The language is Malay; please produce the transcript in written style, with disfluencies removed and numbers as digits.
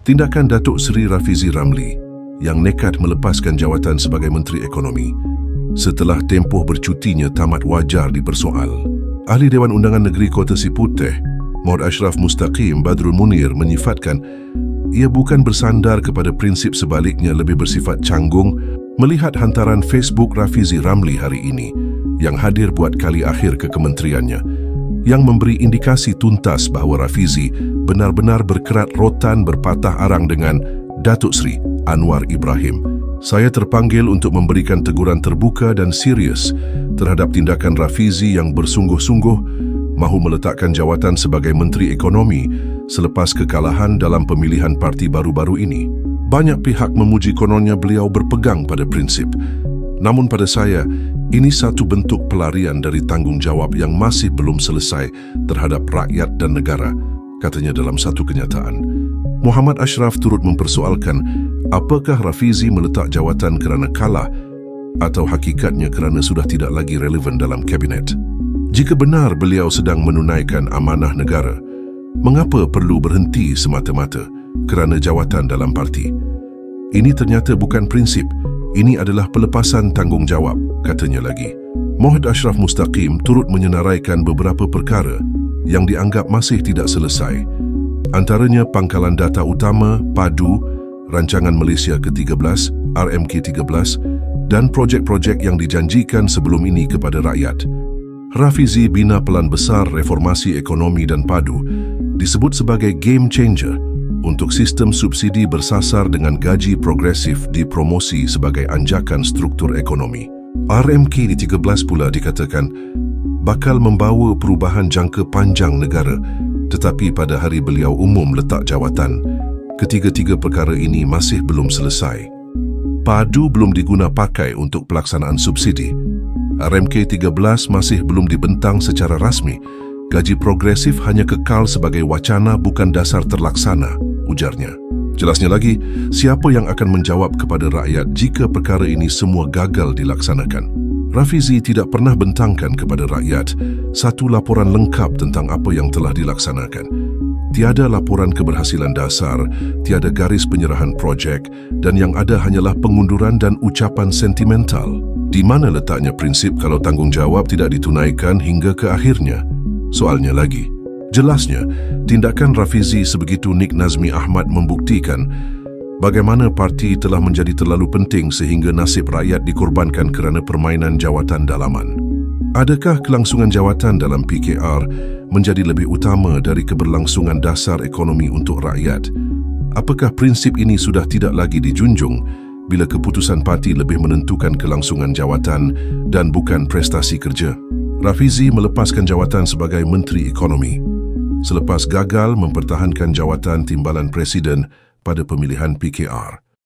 Tindakan Datuk Seri Rafizi Ramli yang nekat melepaskan jawatan sebagai Menteri Ekonomi setelah tempoh bercutinya tamat wajar dipersoal. Ahli Dewan Undangan Negeri Kota Siputeh, Mohd Ashraf Mustaqim Badrul Munir menyifatkan ia bukan bersandar kepada prinsip, sebaliknya lebih bersifat canggung melihat hantaran Facebook Rafizi Ramli hari ini yang hadir buat kali akhir ke kementeriannya, yang memberi indikasi tuntas bahawa Rafizi benar-benar berkerat rotan berpatah arang dengan Datuk Seri Anwar Ibrahim. Saya terpanggil untuk memberikan teguran terbuka dan serius terhadap tindakan Rafizi yang bersungguh-sungguh mahu meletakkan jawatan sebagai Menteri Ekonomi selepas kekalahan dalam pemilihan parti baru-baru ini. Banyak pihak memuji kononnya beliau berpegang pada prinsip. Namun pada saya, ini satu bentuk pelarian dari tanggungjawab yang masih belum selesai terhadap rakyat dan negara, katanya dalam satu kenyataan. Muhammad Ashraf turut mempersoalkan apakah Rafizi meletak jawatan kerana kalah atau hakikatnya kerana sudah tidak lagi relevan dalam kabinet. Jika benar beliau sedang menunaikan amanah negara, mengapa perlu berhenti semata-mata kerana jawatan dalam parti? Ini ternyata bukan prinsip, ini adalah pelepasan tanggungjawab, katanya lagi. Mohd Ashraf Mustaqim turut menyenaraikan beberapa perkara yang dianggap masih tidak selesai. Antaranya pangkalan data utama, PADU, Rancangan Malaysia ke-13, RMK-13 dan projek-projek yang dijanjikan sebelum ini kepada rakyat. Rafizi bina pelan besar reformasi ekonomi dan PADU disebut sebagai game changer untuk sistem subsidi bersasar dengan gaji progresif dipromosi sebagai anjakan struktur ekonomi. RMK-13 pula dikatakan bakal membawa perubahan jangka panjang negara, tetapi pada hari beliau umum letak jawatan, ketiga-tiga perkara ini masih belum selesai. PADU belum diguna pakai untuk pelaksanaan subsidi. RMK-13 masih belum dibentang secara rasmi. Gaji progresif hanya kekal sebagai wacana, bukan dasar terlaksana, ujarnya. Jelasnya lagi, siapa yang akan menjawab kepada rakyat jika perkara ini semua gagal dilaksanakan? Rafizi tidak pernah bentangkan kepada rakyat satu laporan lengkap tentang apa yang telah dilaksanakan. Tiada laporan keberhasilan dasar, tiada garis penyerahan projek, dan yang ada hanyalah pengunduran dan ucapan sentimental. Di mana letaknya prinsip kalau tanggungjawab tidak ditunaikan hingga ke akhirnya? Soalnya lagi, jelasnya tindakan Rafizi sebegitu Nik Nazmi Ahmad membuktikan bagaimana parti telah menjadi terlalu penting sehingga nasib rakyat dikorbankan kerana permainan jawatan dalaman. Adakah kelangsungan jawatan dalam PKR menjadi lebih utama dari keberlangsungan dasar ekonomi untuk rakyat? Apakah prinsip ini sudah tidak lagi dijunjung bila keputusan parti lebih menentukan kelangsungan jawatan dan bukan prestasi kerja? Rafizi melepaskan jawatan sebagai Menteri Ekonomi selepas gagal mempertahankan jawatan timbalan Presiden pada pemilihan PKR.